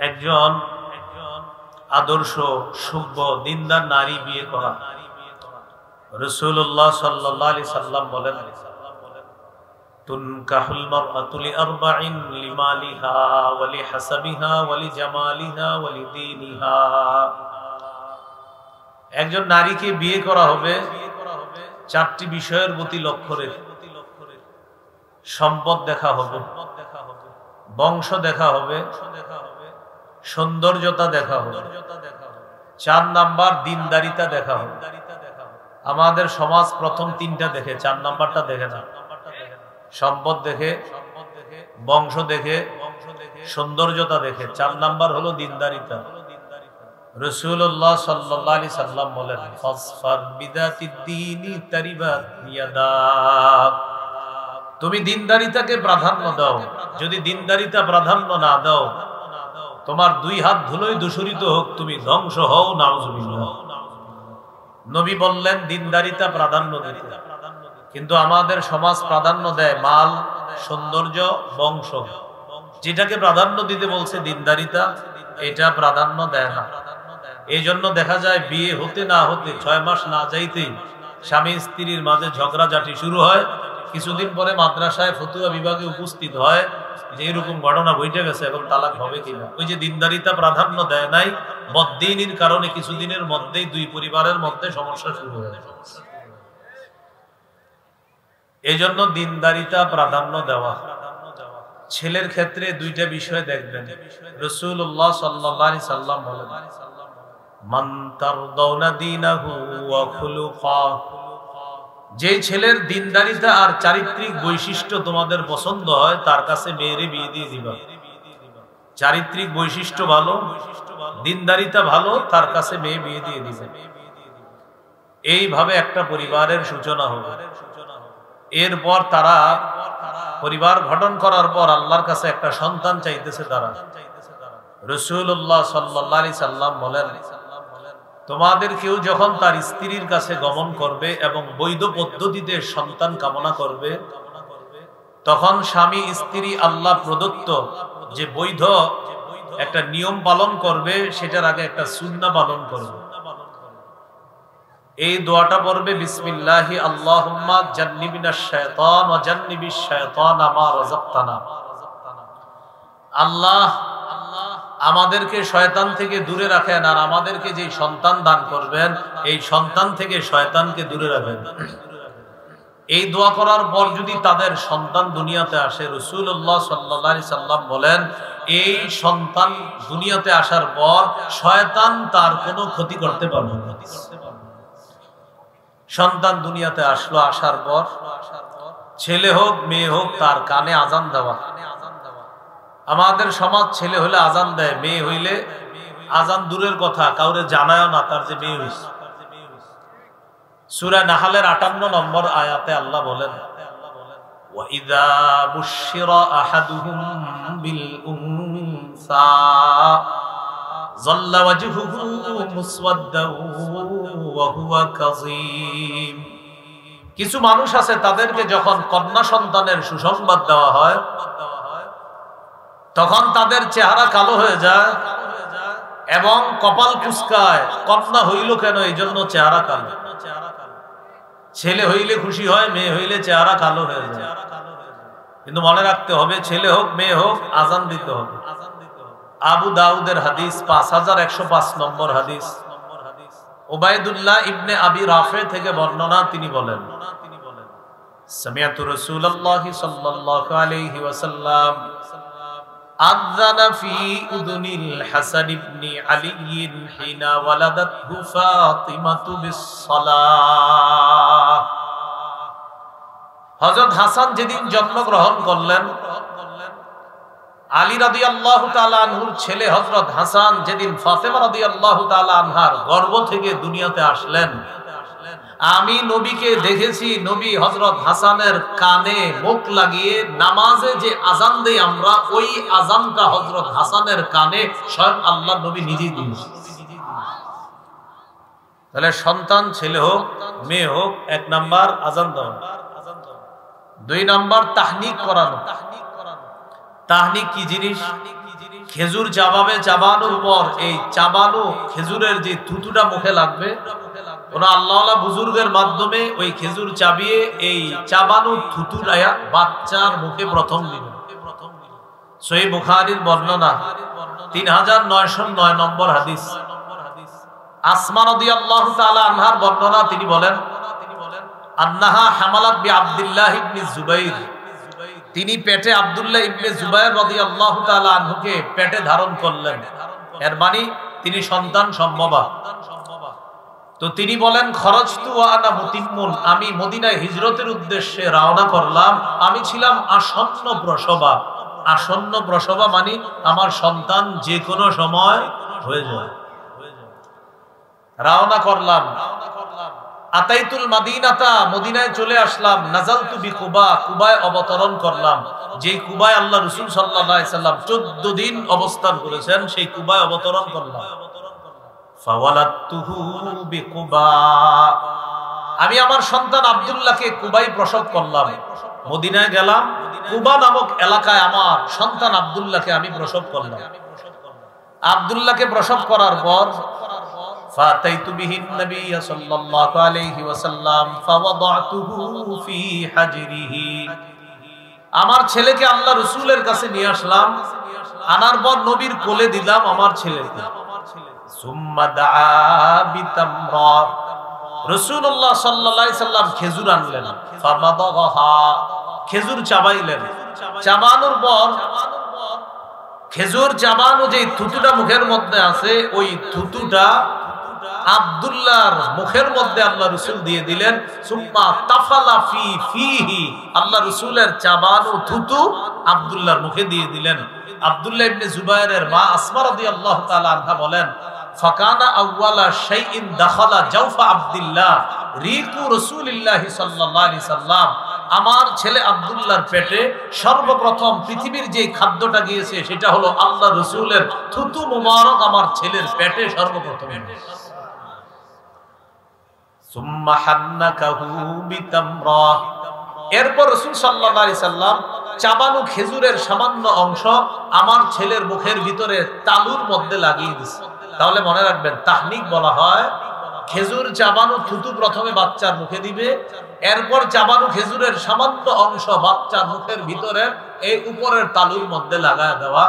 একজন আদর্শ সভ্য দিনদার নারী বিয়ে করা। রাসূলুল্লাহ সাল্লাল্লাহু আলাইহি সাল্লাম বলেন, তুনকাহুল মারআতু লিআরবাইন লিমালিহা ওয়া লিহাসাবিহা ওয়া লিজামালিহা ওয়া লিদীনিহা। একজন নারীকে বিয়ে করা হবে চারটি বিষয়ের প্রতি লক্ষ্য রেখে। সম্পদ দেখা হবে, বংশ দেখা হবে, সৌন্দর্যতা দেখা হবে, 4 নাম্বার দিনদারিতা দেখা হবে। আমাদের সমাজ প্রথম 3টা দেখে, 4 নাম্বারটা দেখে না। সম্পদ দেখে, বংশ দেখে, সৌন্দর্যতা দেখে, 4 নাম্বার হলো দিনদারিতা। রাসূলুল্লাহ সাল্লাল্লাহু আলাইহি সাল্লাম বলেন, ফাসফার বিদাতিদ দীনি তারিবাত ইয়াদাক। তুমি দিনদারিতাকে প্রাধান্য দাও। যদি দিনদারিতা প্রাধান্য না দাও, তোমার 2 হাত ধুলোই দূষিত হোক, তুমি ধ্বংস হও। নাউজুবিল্লাহ। নবী বললেন দিনদারিতা প্রাধান্য দিতে, কিন্তু আমাদের সমাজ প্রাধান্য দেয় মাল, সৌন্দর্য, বংশ। যেটাকে প্রাধান্য দিতে বলছে দিনদারিতা, এটা প্রাধান্য দেয় না। এই জন্য দেখা যায় বিয়ে হতে না হতে 6 মাস না যাইতেই স্বামী স্ত্রীর মাঝে ঝগড়াঝাটি শুরু হয়। কিছুদিন পরে মাদ্রাসায় ফতুয়া বিভাগে উপস্থিত হয় যে এরকম ঘটনা বইটে গেছে, এবং তালাক হবে কিনা। ওই যে দিনদারিতা প্রাধান্য দেয় নাই, বদ্দিনীর কারণে কিছুদিনের মধ্যেই 2 পরিবারের মধ্যে সমস্যা শুরু হয়। এই জন্য দিনদারিতা প্রাধান্য দেওয়া। ছেলের ক্ষেত্রে 2টা বিষয় দেখবেন। রাসূলুল্লাহ সাল্লাল্লাহু আলাইহি সাল্লাম বলেন, মান তারদাউনা দীনাহু ওয়া খুলুকাহু। যে ছেলের দিনদারিতা আর চারিত্রিক বৈশিষ্ট্য তোমাদের পছন্দ হয়, তার কাছে মেয়েরে বিয়ে দিয়ে দিবা। চারিত্রিক বৈশিষ্ট্য ভালো, দিনদারিতা ভালো, তার কাছে মেয়ে বিয়ে দিয়ে দিবে। এইভাবে একটা পরিবারের সূচনা হবে। এরপর তারা পরিবার গঠন করার পর আল্লাহর কাছে একটা সন্তান চাইতেছে তারা। রাসূলুল্লাহ সাল্লাল্লাহু আলাইহি সাল্লাম বলেন, তোমাদের কেউ যখন তার স্ত্রীর কাছে গমন করবে এবং বৈধ পদ্ধতিতে সন্তান কামনা করবে, তখন স্বামী স্ত্রী আল্লাহ প্রদত্ত যে বৈধ একটা নিয়ম পালন করবে, সেটার আগে একটা সুন্নাহ পালন করবে। এই দোয়াটা পড়বে, বিসমিল্লাহি আল্লাহুম্মা জান্নিবিনাশ শায়তান ওয়া জান্নিবিশ শায়তানা মা রাযাকতানা। আল্লাহ আমাদেরকে শয়তান থেকে দূরে রাখেন, আর আমাদেরকে যে সন্তান দান করবেন, এই সন্তান থেকে শয়তানকে দূরে রাখেন। এই দোয়া করার পর যদি তাদের সন্তান দুনিয়াতে আসে, রাসূলুল্লাহ সাল্লাল্লাহু আলাইহি সাল্লাম বলেন, এই সন্তান দুনিয়াতে আসার পর শয়তান তার কোনো ক্ষতি করতে পারবে না। সন্তান দুনিয়াতে আসলো, আসার পর ছেলে হোক মেয়ে হোক, তার কানে আজান দেওয়া। আমাদের সমাজ ছেলে হলে আজান দেয়, মেয়ে হইলে আজান দূরের কথা, কাউরে জানায়ও না তার যে মেয়ে হইছে। সূরা নাহলের 58 নম্বর আয়াতে আল্লাহ বলেন, ওয়া ইযা বুশিরা আহাদুহুম বিল উনসা যাল্লা ওয়াজহুহু মুসওয়াদ্দাও ওয়া হুয়া কাযীম। কিছু মানুষ আছে, তাদেরকে যখন কন্যা সন্তানের সুসংবাদ দেওয়া হয়, তখন তাদের চেহারা কালো হয়ে যায় এবং কপাল কুঁচকায়। কন্যা হইল কেন? এই জন্য চেহারা কালো। ছেলে হইলে খুশি হয়, মেয়ে হইলে চেহারা কালো হয়ে যায়। কিন্তু মনে রাখতে হবে, ছেলে হোক মেয়ে হোক, আজান দিতে হবে। আবু দাউদের হাদিস, 5105 নম্বর হাদিস, উবাইদুল্লাহ ইবনে আবি রাফে থেকে বর্ণনা। তিনি বলেন, সামিআতু রাসূলুল্লাহ সাল্লাল্লাহু আলাইহি ওয়াসাল্লাম আযানা ফি উযুনিল হাসান ইবনে আলী হিনা ওয়ালাদাতহু ফাতিমাতু বিস-সালাহ। হযরত হাসান যেদিন জন্মগ্রহণ করলেন, আলী রাদিয়াল্লাহু তাআলা আনহুর ছেলে হযরত হাসান যেদিন ফাতেমা রাদিয়াল্লাহু তাআলা আনহার গর্ভ থেকে দুনিয়াতে আসলেন, আমি নবীকে দেখেছি। নবী হযরত হাসানের কানে মুখ লাগিয়ে নামাজে যে আজান দেই আমরা, ওই আজানটা হযরত হাসানের কানে স্বয়ং আল্লাহর নবী নিজেই দিয়েছেন। তাহলে সন্তান ছেলে হোক মেয়ে হোক, 1 নাম্বার আজান দেওয়া, 2 নাম্বার তাহনিক করানো। তাহনিক কি জিনিস? খেজুর চাবাবে, চাবানোর পর এই চাবানো খেজুরের যে থুতুটা মুখে লাগবে, ওরা আল্লাহওয়ালা বুজুর্গের মাধ্যমে ওই খেজুর চাবিয়ে এই চাবানো থুতুটা বাচ্চার মুখে প্রথম দিবেন। সহিহ বুখারীর বর্ণনা 3909 নম্বর হাদিস। আসমা রাদিয়াল্লাহু তাআলা আনহার বর্ণনা, তিনি বলেন আন্নাহা হামালাত বি আব্দুল্লাহ ইবনে জুবাইর, তিনি পেটে আব্দুল্লাহ ইবনে জুবাইর রাদিয়াল্লাহু তাআলা আনহুকে পেটে ধারণ করলেন, এর মানে তিনি সন্তান সম্ভবা। তো তিনি বলেন খরজতু ওয়া আনা মুতিম্মুন, আমি মদিনায় হিজরতের উদ্দেশ্যে রওনা করলাম, আমি ছিলাম আসন্ন প্রসবা। আসন্ন প্রসবা মানে আমার সন্তান যে কোনো সময় হয়ে যায়। রওনা করলাম, আতাইতুল মাদিনাতা, মদিনায় চলে আসলাম, নাজালতু বি কুবা, কুবায় অবতরণ করলাম, যে কুবায় আল্লাহ রাসূল সাল্লাল্লাহু আলাইহি সাল্লাম 14 দিন অবস্থান করেছেন, সেই কুবায় অবতরণ করলাম। ফাওয়ালাতুহু বি কুবা, আমি আমার সন্তান আব্দুল্লাহকে কুবায় প্রসব করলাম। মদিনায় গেলাম, কুবা নামক এলাকায় আমার সন্তান আব্দুল্লাহকে আমি প্রসব করলাম। আব্দুল্লাহকে প্রসব করার পর ফাতাইতু বিহিন নবী সাল্লাল্লাহু আলাইহি ওয়াসাল্লাম ফাওয়াদাতুহু ফি হাজরিহি, আমার ছেলেকে আল্লাহ রাসূলের কাছে নিয়ে আসলাম, আনার পর নবীর কোলে দিলাম আমার ছেলেকে। সুম্মা দাআ বিতামরা, রাসূলুল্লাহ সাল্লাল্লাহু আলাইহি সাল্লাম খেজুর আনলেন, ফামাদাগাহা, খেজুর চাবাইলেন। চাবানোর পর খেজুর চাবানো যে থুতুটা মুখের মধ্যে আছে, ওই থুতুটা আব্দুল্লাহর মুখের মধ্যে আল্লাহ রাসূল দিয়ে দিলেন। সুম্মা তাফালা ফি ফিহি, আল্লাহ রাসূলের চাবানো থুতু আব্দুল্লাহর মুখে দিয়ে দিলেন। আব্দুল্লাহ ইবনে জুবাইরের মা আসমা রাদিয়াল্লাহু তাআলা আনহা বলেন ফাকানা আউওয়ালা শাইইন দাখালা জাওফা আব্দুল্লাহ রিকু রাসূলিল্লাহি সাল্লাল্লাহু আলাইহি সাল্লাম, আমার ছেলে আব্দুল্লাহর পেটে সর্বপ্রথম পৃথিবীর যে খাদ্যটা গিয়েছে সেটা হলো আল্লাহ রাসূলের থুতু মুবারক আমার ছেলের পেটে সর্বপ্রথম। সুম্মা হান্নাকাহু বিতামরা, এরপর রাসূল সাল্লাল্লাহু আলাইহি সাল্লাম চাবানো খেজুরের সামান্য অংশ আমার ছেলের মুখের ভিতরে তালুর মধ্যে লাগিয়ে দিয়েছে। তাহলে মনে রাখবেন, তাহনিক বলা হয় খেজুর চাবানো থুতু প্রথমে বাচ্চার মুখে দিবে, এরপর চাবানো খেজুরের সামান্য অংশ বাচ্চার মুখের ভিতরে এই উপরের তালুর মধ্যে লাগায় দেওয়া,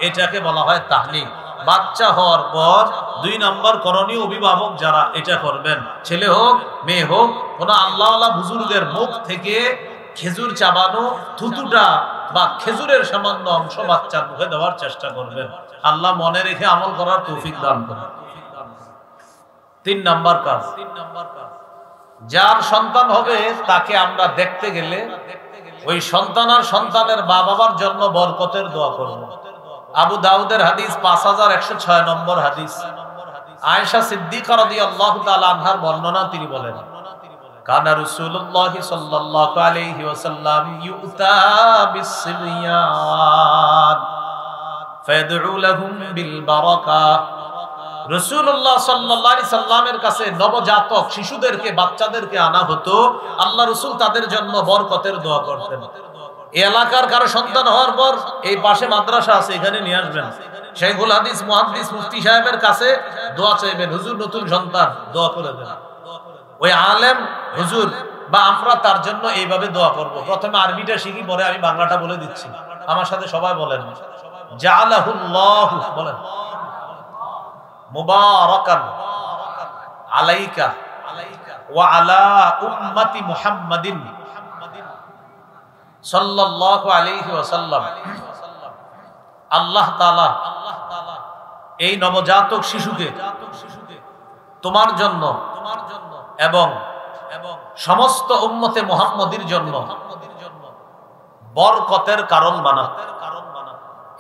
এটাকে বলা হয় তাহনিক। বাচ্চা হওয়ার পর 2 নম্বর করণীয়, অভিভাবক যারা এটা করবেন, ছেলে হোক মেয়ে হোক, কোন আল্লাহওয়ালা বুজুর্গের মুখ থেকে খেজুর চাবানো থুতুটা বা খেজুরের সামান্য অংশ বাচ্চার মুখে দেওয়ার চেষ্টা করবেন। আল্লাহ মনে রেখে আমল করার তৌফিক দান করেন। 3 নম্বর কাজ, যার সন্তান হবে তাকে আমরা দেখতে গেলে ওই সন্তান আর সন্তানের বাবার জন্য বরকতের দোয়া করব। আবু দাউদের হাদিস 5106 নম্বর হাদিস। আয়েশা সিদ্দিকা রাদিয়াল্লাহু তাআলা আনহার বর্ণনা, তিনি বলেন কানা রাসূলুল্লাহ সাল্লাল্লাহু আলাইহি ওয়াসাল্লাম ইউতা বিসসিবিয়ান ফায়াদউ লাহুম বিল বারাকা, রাসূলুল্লাহ সাল্লাল্লাহু আলাইহি সাল্লামের কাছে নবজাতক শিশুদেরকে, বাচ্চাদেরকে আনা হতো, আল্লাহ রাসূল তাদের জন্য বরকতের দোয়া করতেন। এই এলাকার কারো সন্তান হওয়ার পর এই পাশে মাদ্রাসা আছে, এখানে নিয়ে আসবেন, শাইখুল হাদিস মুহাদ্দিস মুফতি সাহেবের কাছে দোয়া চাইবেন, হুজুর নতুন সন্তান, দোয়া করে দেন। ওই আলেম হুজুর বা আমরা তার জন্য এইভাবে দোয়া করব। প্রথমে আরবিটা শিখি, পরে আমি বাংলাটা বলে দিচ্ছি, আমার সাথে সবাই বলেন জাআলাহুল্লাহু, বলেন মুবারাকান আলাইকা ওয়া আলা উম্মতি মুহাম্মাদিন সাল্লাল্লাহু আলাইহি ওয়াসাল্লাম। আল্লাহ তাআলা এই নবজাতক শিশুকে তোমার জন্য এবং সমস্ত উম্মতে মুহাম্মাদির জন্য বরকতের কারণ বানাও।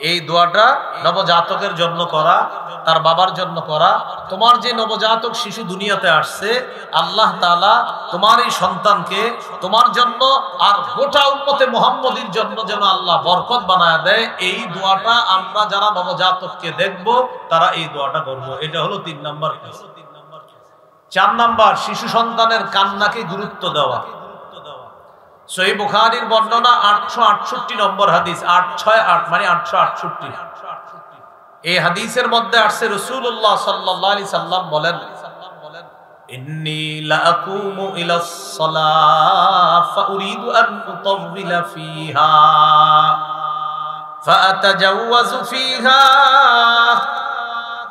এই দোয়াটা নবজাতকের জন্য করা, তার বাবার জন্য করা। তোমার যে নবজাতক শিশু দুনিয়াতে আসছে, আল্লাহ তাআলা তোমার এই সন্তানকে তোমার জন্য আর গোটা উম্মতে মুহাম্মাদির জন্য যেন আল্লাহ বরকত বানায় দেয়। এই দোয়াটা আমরা যারা নবজাতককে দেখব তারা এই দোয়াটা করব। এটা হলো 3 নম্বর। 4 নম্বর, শিশু সন্তানের কান্নাকে গুরুত্ব দেওয়া। সহিহ বুখারীর বর্ণনা 868 নম্বর হাদিস, 868 মানে 868। এই হাদিসের মধ্যে আসছে রাসূলুল্লাহ সাল্লাল্লাহু আলাইহি সাল্লাম বলেন, ইন্নী লাআকুমু ইলাস সালাহ ফাউরিদু আন উতাওবিলা ফিহা ফাআতাজাওয়াজু ফিহা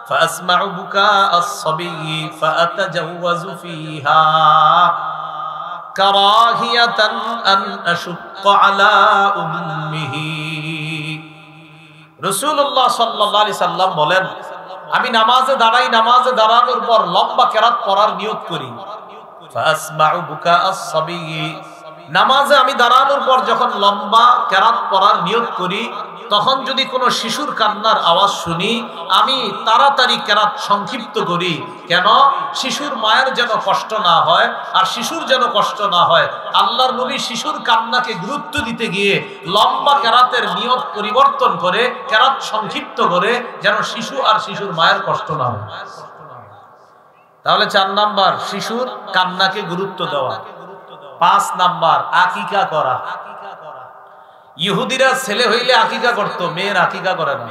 ফাসমাউ বুকা আস-সাবিয়্যি ফাআতাজাওয়াজু ফিহা কারাহিয়াতান আন আশুক্কা আলা উম্মিহি। রাসূলুল্লাহ সাল্লাল্লাহু আলাইহি সাল্লাম বলেন, আমি নামাজে দাঁড়াই, নামাজে দাঁড়ানোর পর লম্বা কেরাত পড়ার নিয়ত করি। ফাসমাউ বুকা আস-সাবিয়্যি, নামাজে আমি দাঁড়ানোর পর যখন লম্বা কেরাত পড়ার নিয়ত করি, তখন যদি কোনো শিশুর কান্নার আওয়াজ শুনি, আমি তাড়াতাড়ি কেরাত সংক্ষিপ্ত করি। কেন? শিশুর মায়ের যেন কষ্ট না হয়, আর শিশুর যেন কষ্ট না হয়। আল্লাহর নবী শিশুর কান্নাকে গুরুত্ব দিতে গিয়ে লম্বা কেরাতের নিয়ত পরিবর্তন করে কেরাত সংক্ষিপ্ত করে, যেন শিশু আর শিশুর মায়ের কষ্ট না হয়। তাহলে 4 নাম্বার শিশুর কান্নাকে গুরুত্ব দেওয়া। 5 নাম্বার আকিকা করা। ইহুদিরা ছেলে হইলে আকিকা করত, মেয়ের আকিকা করে না।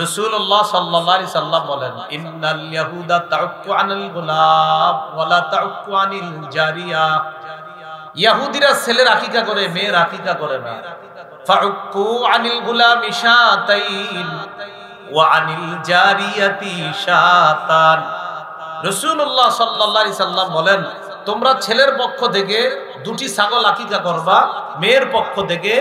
রাসূলুল্লাহ সাল্লাল্লাহু আলাইহি সাল্লাম বলেন, ইন্নাল ইয়াহুদা তাউক্কু আনিল গুলাম ওয়া লা তাউক্কু আনিল জারিয়া। ইহুদিরা ছেলের আকিকা করে, মেয়ের আকিকা করে না। ফাউক্কু আনিল গুলামি শাতাইন ওয়া আনিল জারিয়াতি শাতান। রাসূলুল্লাহ সাল্লাল্লাহু আলাইহি সাল্লাম বলেন, তোমরা ছেলের পক্ষ থেকে 2টি ছাগল আকিকা করবা, মেয়ের পক্ষ থেকে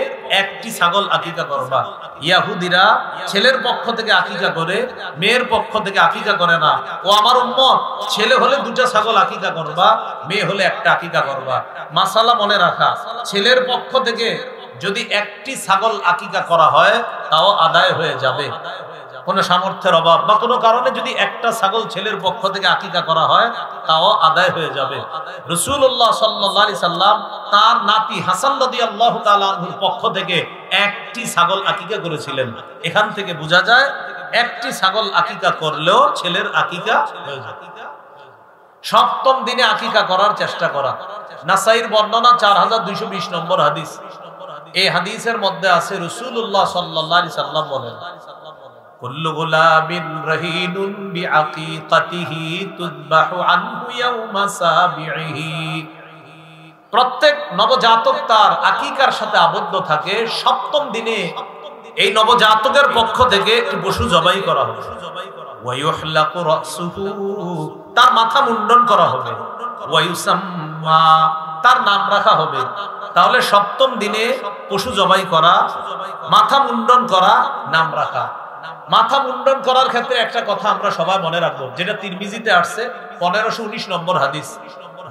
1টি ছাগল আকিকা করবা। ইহুদিরা ছেলের পক্ষ থেকে আকিকা করে, মেয়ের পক্ষ থেকে আকিকা করে না। ও আমার উম্মত, ছেলে হলে 2টা ছাগল আকিকা করবা, মেয়ে হলে 1টা আকিকা করবা। মাসালা মনে রাখা, ছেলের পক্ষ থেকে যদি 1টি ছাগল আকিকা করা হয়, তাও আদায় হয়ে যাবে। কোনো সামর্থ্যের অভাব বা কোনো কারণে যদি 1টা ছাগল ছেলের পক্ষ থেকে আকিকা করা হয়, তাও আদায় হয়ে যাবে। রাসূলুল্লাহ সাল্লাল্লাহু আলাইহি সাল্লাম তার নাতি হাসান রাদিয়াল্লাহু তাআলা আনহুর পক্ষ থেকে 1টি ছাগল আকিকা করেছিলেন। এখান থেকে বোঝা যায় 1টি ছাগল আকিকা করলেও ছেলের আকিকা হয়ে যায়। 7ম দিনে আকিকা করার চেষ্টা করা। নাসাইর বর্ণনা 4220 নম্বর হাদিস। এই হাদিসের মধ্যে আছে রাসূলুল্লাহ সাল্লাল্লাহু আলাইহি সাল্লাম বলেন, কুল্লু গুলামিন রাহিনুন বিআকিকাতিহি তুযবাহু আনহু ইয়াওমা সাবিহি। প্রত্যেক নবজাতক তার আকিকার সাথে আবদ্ধ থাকে। 7ম দিনে এই নবজাতকের পক্ষ থেকে একটি পশু জবাই করা হবে। ওয়া ইউহলাকু রাসুহু, তার মাথা মুন্ডন করা হবে। ওয়া ইউসাম্মা, তার নাম রাখা হবে। তাহলে 7ম দিনে পশু জবাই করা, মাথা মুন্ডন করা, নাম রাখা। মাথা মুন্ডন করার ক্ষেত্রে একটা কথা আমরা সবাই মনে রাখবো, যেটা তিরমিজিতে আসছে 1519 নম্বর হাদিস।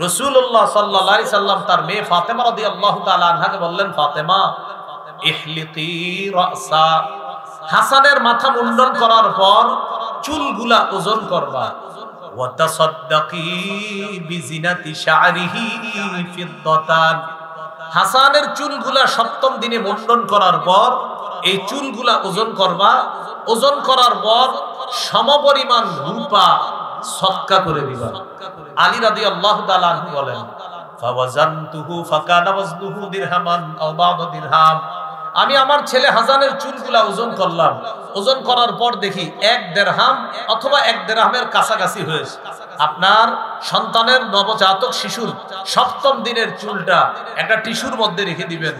রাসূলুল্লাহ সাল্লাল্লাহু আলাইহি সাল্লাম তার মেয়ে ফাতেমা রাদিয়াল্লাহু তাআলা আনহাকে বললেন, ফাতেমা ইহলিকি রাসা, হাসানের মাথা মুন্ডন করার পর চুলগুলা ওজন করবা। ওয়া তাসাদদাকি বিজিনাতি শা'রিহি ফিদ্দাতান, হাসানের চুলগুলা 7ম দিনে মুন্ডন করার পর এই চুলগুলা ওজন করবা। ওজন করার পর সমপরিমাণ রূপা সদকা করে দিবা। আলী রাদিয়াল্লাহু তাআলা আনহু বলেন, ফাওয়াজানতুহু ফাকানা ওয়াজনুহু দিরহামান আও বা'দ দিরহাম। আমি আমার ছেলে হাসানের চুলগুলা ওজন করলাম। ওজন করার পর দেখি 1 দিরহাম অথবা 1 দিরহামের কাছাকাছি হয়েছে। আপনার সন্তানের নবজাতক শিশুর 7ম দিনের চুলটা একটা টিস্যুর মধ্যে রেখে দিবেন,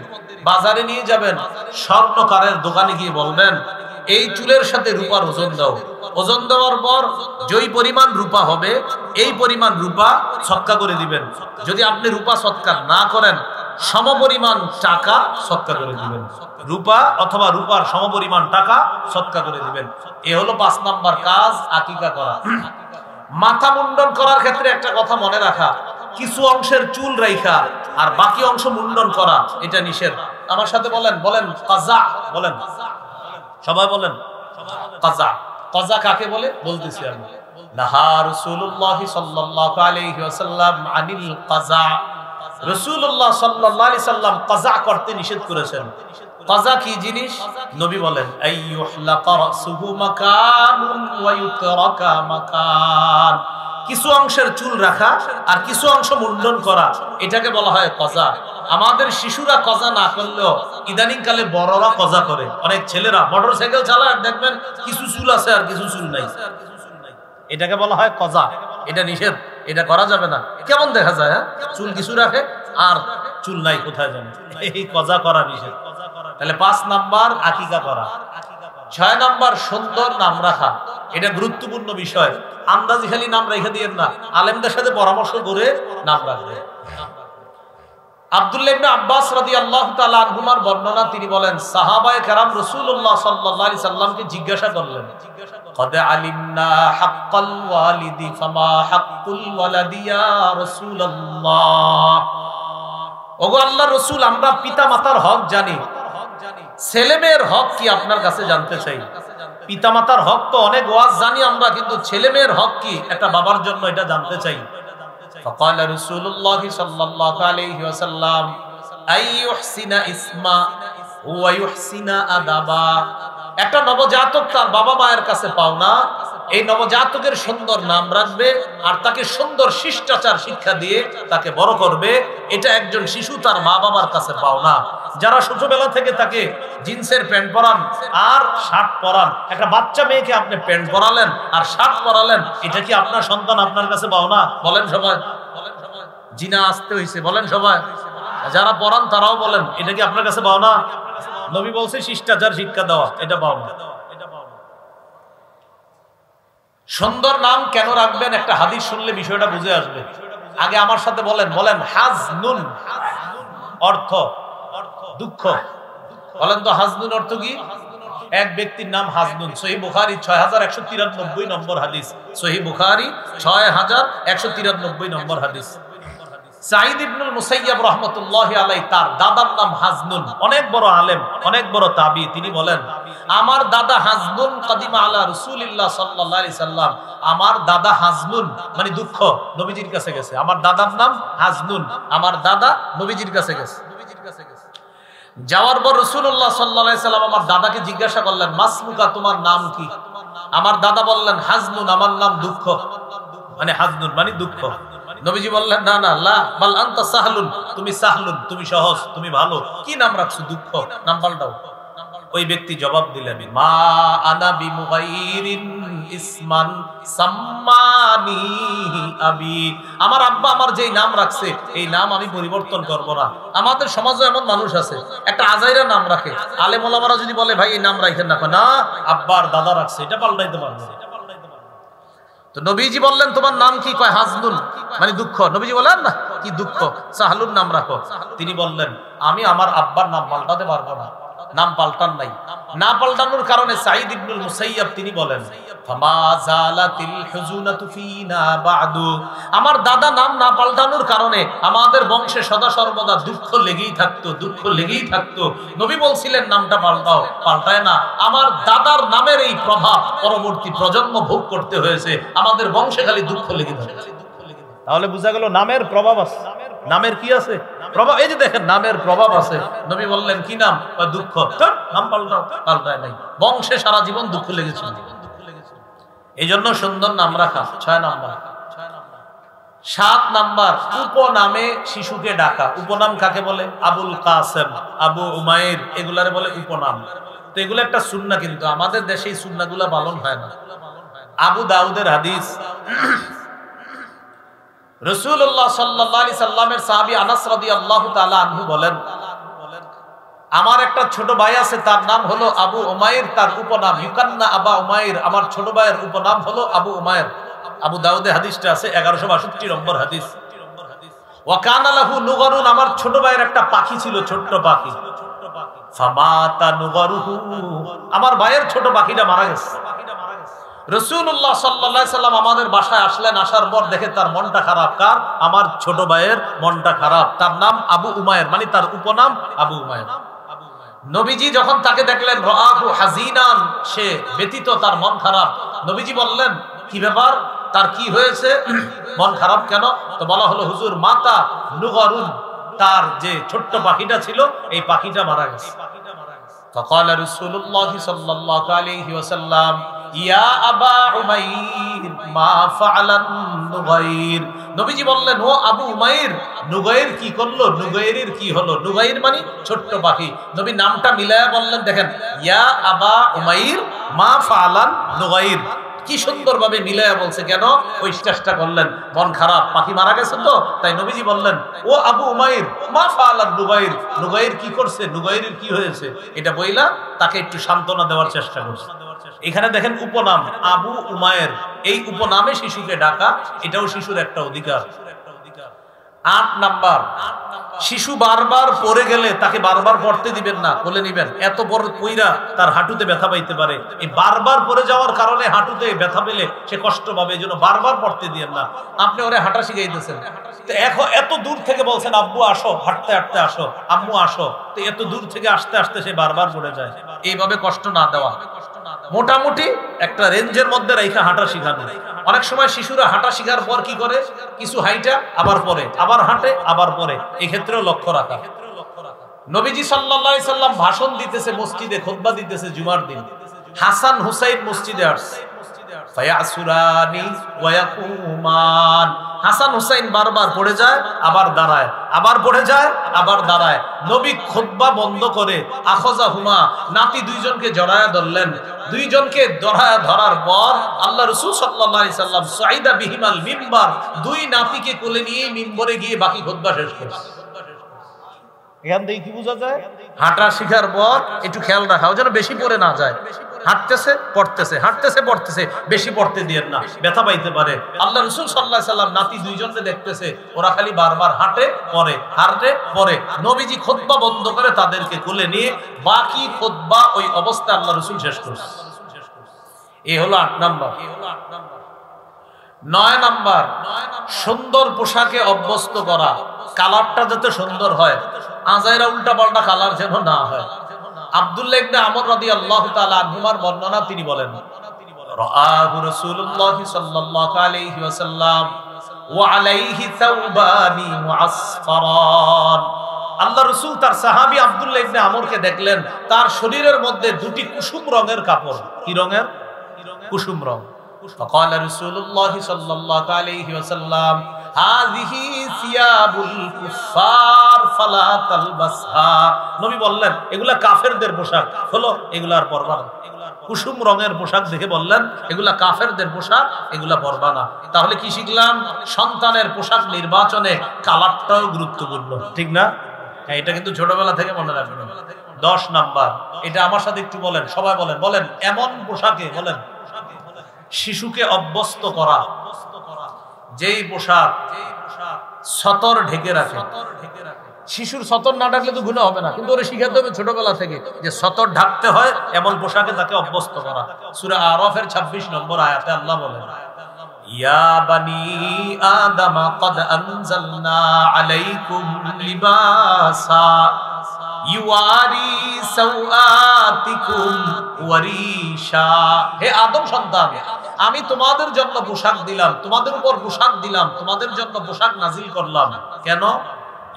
বাজারে নিয়ে যাবেন, স্বর্ণকারের দোকানে গিয়ে বলবেন, এই চুলের সাথে রূপার ওজন দাও। ওজন দেওয়ার পর যেই পরিমাণ রূপা হবে, এই পরিমাণ রূপা সদকা করে দিবেন। যদি আপনি রূপা সদকা না করেন, সমপরিমাণ টাকা সদকা করে দিবেন। রূপা অথবা রূপার সমপরিমাণ টাকা সদকা করে দিবেন। এ হলো 5 নাম্বার কাজ, আকিকা করা। মাথা মুন্ডন করার ক্ষেত্রে একটা কথা মনে রাখা, কিছু অংশের চুল রাইখা আর বাকি অংশ মুন্ডন করা, এটা নিষেধ। আমার সাথে বলেন, বলেন কাজা, বলেন সবাই বলেন কাজা। কাজা কাকে বলে বলতেছি আমি। নাহা রাসূলুল্লাহ সাল্লাল্লাহু আলাইহি ওয়াসাল্লাম আনিল কাজা। রাসূলুল্লাহ সাল্লাল্লাহু আলাইহি সাল্লাম কাজা করতে নিষেধ করেছেন। কাজা কি জিনিস? নবী বলেন, আইয়ুহলাকা রাসুহু মাকানুন ওয়া ইউতরাকা মাকান। কিছু অংশের চুল রাখা আর কিছু অংশ মুন্ডন করা, এটাকে বলা হয় কজা। আমাদের শিশুরা কজা না করলেও ইদানিং কালে বড়রা কজা করে। অনেক ছেলেরা মোটরসাইকেল চালায় আর দেখবেন কিছু চুল আছে আর কিছু চুল নাই, এটাকে বলা হয় কজা। এটা নিষেধ, এটা করা যাবে না। কেমন দেখা যায়, চুল কিছু রাখে আর চুল নাই, কোথায় জানে, এই কজা করা নিষেধ। তাহলে 5 নাম্বার আকিকা করা। 6 নাম্বার সুন্দর নাম রাখা, এটা গুরুত্বপূর্ণ বিষয়। আন্দাজি খালি নাম রেখে দিয়েন না, আলেমদের সাথে পরামর্শ করে নাম রাখবে। আব্দুল্লাহ ইবনে আব্বাস রাদিয়াল্লাহু তাআলা আনহুমার বর্ণনা, তিনি বলেন সাহাবায়ে কেরাম রাসূলুল্লাহ সাল্লাল্লাহু আলাইহি সাল্লামকে জিজ্ঞাসা করলেন, কদ আলিমনা হাক্কাল ওয়ালিদি ফামা হাক্কুল ওয়ালাদি ইয়া রাসূলুল্লাহ। ওগো আল্লাহর রাসূল, আমরা পিতা মাতার হক জানি, ছেলেমেয়ের হক কি আপনার কাছে জানতে চাই। পিতামাতার হক তো অনেক ওয়াজ জানি আমরা, কিন্তু ছেলেমেয়ের হক কি একটা বাবার জন্য এটা জানতে চাই। فقال رسول الله صلى الله عليه وسلم أي يحسن اسما ويحسن أدبا। একটা নবজাতক তার বাবা মায়ের কাছে পাওনা, এই নবজাতকের সুন্দর নাম রাখবে আর তাকে সুন্দর শিষ্টাচার শিক্ষা দিয়ে তাকে বড় করবে। এটা একজন শিশু তার মা বাবার কাছে পাওনা। যারা ছোটবেলা থেকে তাকে জিন্সের প্যান্ট পরান আর শার্ট পরান, একটা বাচ্চা মেয়েকে আপনি প্যান্ট পরালেন আর শার্ট পরালেন, এটা কি আপনার সন্তান আপনার কাছে পাওনা? বলেন সবাই। জিনা আসতে হইছে, বলেন সবাই। যারা পরান তারাও বলেন, এটা কি আপনার কাছে পাওনা? নবী বলছে শিষ্টাচার শিক্ষা দেওয়া, এটা পাওনা। সুন্দর নাম কেন রাখবেন, একটা হাদিস শুনলে বিষয়টা বুঝে আসবে। আগে আমার সাথে বলেন, বলেন হাজনুন অর্থ দুঃখ। বলেন তো হাজনুন অর্থ কি? এক ব্যক্তির নাম হাজনুন। সহিহ বুখারী 6193 নম্বর হাদিস। সহিহ বুখারী 6193 নম্বর হাদিস। সাঈদ ইবনুল মুসাইয়্যিব রাহমাতুল্লাহি আলাইহি, তার দাদার নাম হাজনুন। অনেক বড় আলেম, অনেক বড় তাবী। তিনি বলেন, আমার দাদা হাজনুন কাদিমা আলা রাসূলিল্লাহ সাল্লাল্লাহু আলাইহি সাল্লাম। আমার দাদা হাজনুন মানে দুঃখ, নবীজির কাছে গেছে। আমার দাদার নাম হাজনুন, আমার দাদা নবীজির কাছে গেছে। যাওয়ার পর রাসূলুল্লাহ সাল্লাল্লাহু আলাইহি সাল্লাম আমার দাদাকে জিজ্ঞাসা করলেন, মাসমুকা, তোমার নাম কি? আমার দাদা বললেন, হাজনুন, আমার নাম দুঃখ। মানে হাজনুন মানে দুঃখ। নবীজি বললেন, না না, লা বাল আনতা সাহলুন, তুমি সাহলুন, তুমি সহজ, তুমি ভালো। কি নাম রাখছো? দুঃখ, নাম পাল্টাও। ওই ব্যক্তি জবাব দিলেন, মা আনা বিমুগাইরিন ইসমান সাম্মানি আবি। আমার আব্বা আমার যেই নাম রাখছে এই নাম আমি পরিবর্তন করব না। আমাদের সমাজে এমন মানুষ আছে, একটা আজাইরা নাম রাখে। আলেম ওলামারা যদি বলে ভাই এই নাম রাখেন না, না আব্বার দাদা রাখছে, এটা পাল্টাইতে পারবে। তো নবীজি বললেন, তোমার নাম কি? কয় হাজনুন মানে দুঃখ। নবীজি বললেন, না কি দুঃখ, সাহলুন নাম রাখো। তিনি বললেন, আমি আমার আব্বার নাম পাল্টাতে পারবো না। নাম পাল্টান নাই। না পাল্টানোর কারণে সাঈদ ইবনুল মুসাইয়্যিব তিনি বলেন, ফামা জালাতিল হুজুনাতু ফিনা বাদু। আমার দাদা নাম না পাল্টানোর কারণে আমাদের বংশে সদা সর্বদা দুঃখ লেগেই থাকতো, দুঃখ লেগেই থাকতো। নবী বলছিলেন নামটা পাল্টাও, পাল্টায় না। আমার দাদার নামের এই প্রভাব পরবর্তী প্রজন্ম ভোগ করতে হয়েছে। আমাদের বংশে খালি দুঃখ লেগে থাকে। তাহলে বোঝা গেল নামের প্রভাব আছে। নামের কি আছে? প্রভাব। এই যে দেখেন, নামের প্রভাব আছে। নবী বললেন কি নাম? দুঃখ। নাম পাল্টাও, পাল্টায় নাই। বংশে সারা জীবন দুঃখ লেগেছিল। এই জন্য সুন্দর নাম রাখা 6 নাম্বার। 7 নাম্বার, উপনামে শিশুকে ডাকা। উপনাম কাকে বলে? আবুল কাসেম, আবু উমাইর, এগুলারে বলে উপনাম। তো এগুলো একটা সুন্নাহ, কিন্তু আমাদের দেশে এই সুন্নাহগুলো পালন হয় না। আবু দাউদের হাদিস, রাসূলুল্লাহ সাল্লাল্লাহু আলাইহি সাল্লামের সাহাবী আনাস রাদিয়াল্লাহু তাআলা আনহু বলেন, আমার একটা ছোট ভাই আছে, তার নাম হলো আবু উমাইর, তার উপনাম ইউকান্না আবা উমাইর। আমার ছোট ভাইয়ের উপনাম হলো আবু উমাইর। আবু দাউদে হাদিসটা আছে 1162 নম্বর হাদিস। ওয়া কানা লাহু নুগরুন, আমার ছোট ভাইয়ের একটা পাখি ছিল, ছোট্ট পাখি। ফামাতা নুগরুহু, আমার ভাইয়ের ছোট পাখিটা মারা গেছে। রাসূলুল্লাহ সাল্লাল্লাহু আলাইহি সাল্লাম আমাদের বাসায় আসলেন। আসার পর দেখে তার মনটা খারাপ। কার? আমার ছোট ভাইয়ের মনটা খারাপ। তার নাম আবু উমাইর, মানে তার উপনাম আবু উমাইর। নবীজি যখন তাকে দেখলেন, রাআহু হাজিনান, সে ব্যথিত, তার মন খারাপ। নবীজি বললেন, কি ব্যাপার, তার কি হয়েছে, মন খারাপ কেন? তো বলা হলো, হুজুর মাতা নুগরুন, তার যে ছোট্ট পাখিটা ছিল এই পাখিটা মারা গেছে। ফাকালা রাসূলুল্লাহ সাল্লাল্লাহু আলাইহি ওয়াসাল্লাম, ইয়া আবা উমাইর মা ফাআলান নুগাইর। নবীজি বললেন, ও আবু উমাইর, নুগাইর কি করলো, নুগাইরের কি হলো। নুগাইর মানে ছোট্ট পাখি। নবী নামটা মিলায়া বললেন, দেখেন, ইয়া আবা উমাইর মা ফাআলান নুগাইর, কি সুন্দরভাবে মিলায়া বলছে। কেন ওই চেষ্টা করলেন, মন খারাপ, পাখি মারা গেছে তো, তাই নবীজি বললেন, ও আবু উমাইর মা ফাআলান নুগাইর, নুগাইর কি করছে, নুগাইরের কি হয়েছে, এটা বইলা তাকে একটু সান্ত্বনা দেওয়ার চেষ্টা করছে। এখানে দেখেন উপনাম আবু উমায়ের, এই উপনামে শিশুকে ডাকা এটাও শিশুর একটা অধিকার। ৮ নাম্বার, শিশু বারবার পড়ে গেলে তাকে বারবার পড়তে দিবেন না, কোলে নিবেন। এত বড় কইরা তার হাঁটুতে ব্যথা পাইতে পারে, এই বারবার পড়ে যাওয়ার কারণে হাঁটুতে ব্যথা পেলে সে কষ্ট পাবে, এই জন্য বারবার পড়তে দিবেন না। আপনি ওরে হাঁটা শিখাইতেছেন, তো এখন এত দূর থেকে বলছেন আব্বু আসো, হাঁটতে হাঁটতে আসো, আম্মু আসো, তো এত দূর থেকে আসতে আসতে সে বারবার পড়ে যায়। এইভাবে কষ্ট না দেওয়া, মোটামুটি একটা রেঞ্জের মধ্যে রেখা হাঁটা শিখানো। অনেক সময় শিশুরা হাঁটা শিখার পর কি করে, কিছু হাইটা আবার পরে, আবার হাঁটে আবার পরে, এই ক্ষেত্রেও লক্ষ্য রাখা। নবীজি সাল্লাল্লাহু আলাইহি সাল্লাম ভাষণ দিতেছে মসজিদে, খুতবা দিতেছে জুমার দিন। হাসান হুসাইন মসজিদে আসছে, ফায়াসুরানি ওয়া ইয়াকুমান। হাসান হুসাইন বারবার পড়ে যায়, আবার দাঁড়ায়, আবার পড়ে যায়, আবার দাঁড়ায়। নবী খুতবা বন্ধ করে আখযাহুমা, নাতি দুইজনকে জড়ায়া ধরলেন। দুইজনকে জড়ায়া ধরার পর আল্লাহ রাসূল সাল্লাল্লাহু আলাইহি সাল্লাম সাইদা বিহিমাল মিম্বার, দুই নাতিকে কোলে নিয়ে মিম্বরে গিয়ে বাকি খুতবা শেষ করেছে। এখান থেকে কি বোঝা যায়, হাঁটা শিখার পর একটু খেয়াল রাখা, যেন বেশি পড়ে না যায়। হাঁটতেছে পড়তেছে, হাঁটতেছে পড়তেছে, বেশি পড়তে দিয়েন না, ব্যথা পাইতে পারে। আল্লাহ রাসূল সাল্লাল্লাহু আলাইহি সাল্লাম নাতি দুইজনকে দেখতেছে, ওরা খালি বারবার হাঁটে পড়ে, হাঁটে পড়ে। নবীজি খুতবা বন্ধ করে তাদেরকে কোলে নিয়ে বাকি খুতবা ওই অবস্থায় আল্লাহ রাসূল শেষ করছে। এই হলো ৮ নাম্বার। ৯ নাম্বার, সুন্দর পোশাকে অভ্যস্ত করা, কালারটা যাতে সুন্দর হয়, আজাইরা উল্টা পাল্টা কালার যেন না হয়। আব্দুল্লাহ ইবনে আমর রাদিয়াল্লাহু তাআলা আনহুমার বর্ণনা, তিনি বলেন, রাআহু রাসূলুল্লাহ সাল্লাল্লাহু আলাইহি ওয়াসাল্লাম ওয়া আলাইহি সাওবানি মুআসফারান। আল্লাহ রাসূল তার সাহাবী আব্দুল্লাহ ইবনে আমরকে দেখলেন, তার শরীরের মধ্যে দুটি কুসুম রঙের কাপড়। কি রঙের? কুসুম রং। فقال رسول الله صلى الله عليه وسلم هذه ثياب الكفار فلا تلبسها। নবী বললেন, এগুলা কাফেরদের পোশাক, হলো এগুলা আর পরবা না। কুসুম রঙের পোশাক দেখে বললেন, এগুলা কাফেরদের পোশাক, এগুলা পরবা না। তাহলে কি শিখলাম? সন্তানের পোশাক নির্বাচনে কালারটাও গুরুত্বপূর্ণ, ঠিক না? হ্যাঁ, এটা কিন্তু ছোটবেলা থেকে মনে রাখবেন। ১০ নাম্বার, এটা আমার সাথে একটু বলেন, সবাই বলেন, বলেন, এমন পোশাকে বলেন শিশুকে অভ্যস্ত করা যেই পোশাক সতর ঢেকে রাখে। শিশুর সতর না ঢাকলে তো গুনাহ হবে না, কিন্তু ওরে শিখাতে হবে ছোটবেলা থেকে যে সতর ঢাকতে হয়, এমন পোশাকে তাকে অভ্যস্ত করা। সূরা আরাফের ২৬ নম্বর আয়াতে আল্লাহ বলেন, ইয়া বানি আদম ক্বাদ আনজালনা আলাইকুম লিবাসা ইউয়ারি সাওআতিকুম ওয়ারিশা। হে আদম সন্তান, আমি তোমাদের জন্য পোশাক দিলাম, তোমাদের উপর পোশাক দিলাম, তোমাদের জন্য পোশাক নাজিল করলাম। কেন?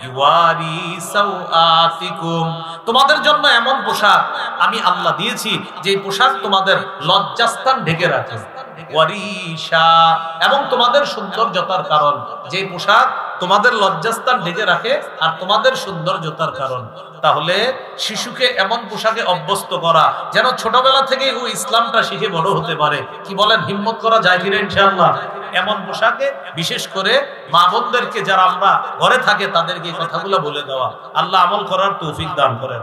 ইউয়ারি সাওআতিকুম, তোমাদের জন্য এমন পোশাক আমি আল্লাহ দিয়েছি যে পোশাক তোমাদের লজ্জাস্থান ঢেকে রাখে। ওয়ারিশা, এবং তোমাদের সৌন্দর্যতার কারণ, যে পোশাক তোমাদের লজ্জাস্থান ঢেকে রাখে আর তোমাদের সৌন্দর্যতার কারণ। তাহলে শিশুকে এমন পোশাকে অভ্যস্ত করা যেন ছোটবেলা থেকে ও ইসলামটা শিখে বড় হতে পারে। কি বলেন, হিম্মত করা যায় কিনা ইনশাআল্লাহ? এমন পোশাকে বিশেষ করে মা বোনদেরকে, যারা আমরা ঘরে থাকে, তাদেরকে এই কথাগুলো বলে দেওয়া। আল্লাহ আমল করার তৌফিক দান করেন।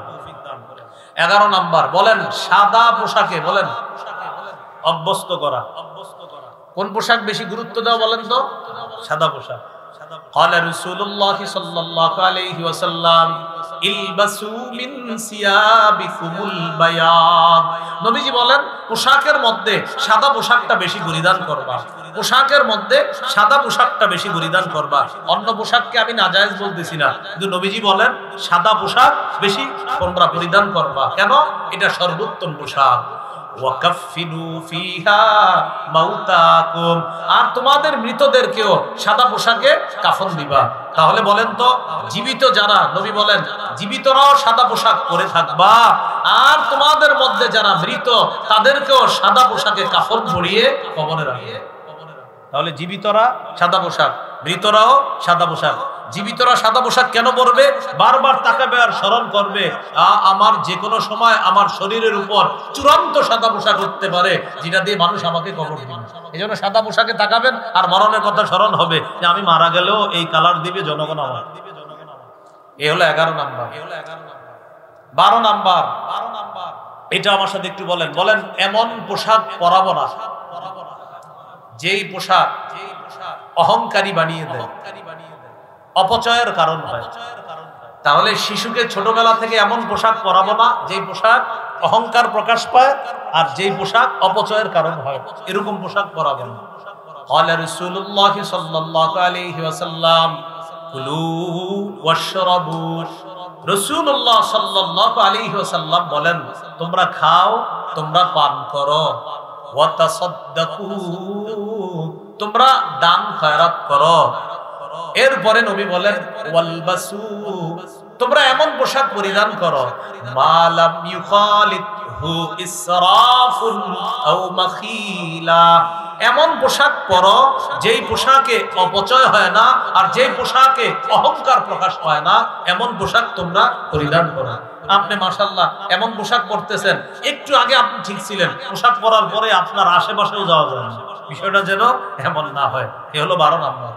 ১১ নাম্বার, বলেন সাদা পোশাকে বলেন অভ্যস্ত করা। কোন পোশাক বেশি গুরুত্ব দেওয়া বলেন তো? সাদা পোশাক। قال رسول الله صلى الله عليه وسلم ইলবাসু মিন সিয়াবিকুমুল বায়াদ। নবীজি বলেন, পোশাকের মধ্যে সাদা পোশাকটা বেশি পরিধান করবা, পোশাকের মধ্যে সাদা পোশাকটা বেশি পরিধান করবা। অন্য পোশাককে আমি নাজায়েজ বলতেছি না, কিন্তু নবীজি বলেন সাদা পোশাক বেশি তোমরা পরিধান করবা। কেন? এটা সর্বোত্তম পোশাক। ওয়াকাফিনু ফিহা মাউতাকুম, আর তোমাদের মৃতদেরকেও সাদা পোশাকে কাফন দিবা। তাহলে বলেন তো, জীবিত যারা, নবী বলেন জীবিতরাও সাদা পোশাক পরে থাকবা, আর তোমাদের মধ্যে যারা মৃত তাদেরকেও সাদা পোশাকে কাফন পরিয়ে কবরে রাখবে। তাহলে জীবিতরা সাদা পোশাক, মৃতরাও সাদা পোশাক। জীবিতরা সাদা পোশাক কেন পরবে? বারবার তাকাবে আর স্মরণ করবে, আমার যে কোনো সময় আমার শরীরের উপর চূড়ান্ত সাদা পোশাক উঠতে পারে, যেটা দিয়ে মানুষ আমাকে কবর দিবে। এই জন্য সাদা পোশাকে তাকাবেন আর মরণের কথা স্মরণ হবে যে আমি মারা গেলেও এই কালার দিবে জনগণ আমার। এ হলো 11 নাম্বার। 12 নাম্বার, এটা আমার সাথে একটু বলেন। বলেন এমন পোশাক পরাবো না যেই পোশাক অহংকারী বানিয়ে দেয়, অপচয়ের কারণ হয়। তাহলে শিশুকে ছোটবেলা থেকে এমন পোশাক পরাবো না যেই পোশাক অহংকার প্রকাশ পায় আর যেই পোশাক অপচয়ের কারণ হয়, এরকম পোশাক পরাবো না। ক্বালা রাসূলুল্লাহ সাল্লাল্লাহু আলাইহি ওয়াসাল্লাম কুলু ওয়াশরাবু, রাসূলুল্লাহ সাল্লাল্লাহু আলাইহি ওয়াসাল্লাম বলেন তোমরা খাও, তোমরা পান করো, ওয়া তাসাদদাকু, তোমরা দান খয়রাত করো। এরপরে নবী বলেন ওয়ালবাসু, তোমরা এমন পোশাক পরিধান করো মা লাম ইউখালিতহু ইসরাফুন আও মাখিলা, এমন পোশাক পরো যেই পোশাকে অপচয় হয় না আর যেই পোশাকে অহংকার প্রকাশ পায় না, এমন পোশাক তোমরা পরিধান করো। আপনি মাশাআল্লাহ এমন পোশাক পরতেছেন, একটু আগে আপনি ঠিক ছিলেন, পোশাক পরার পরে আপনার আশেপাশেও যাওয়া যায় না, বিষয়টা যেন এমন না হয়। এ হলো 12 নাম্বার।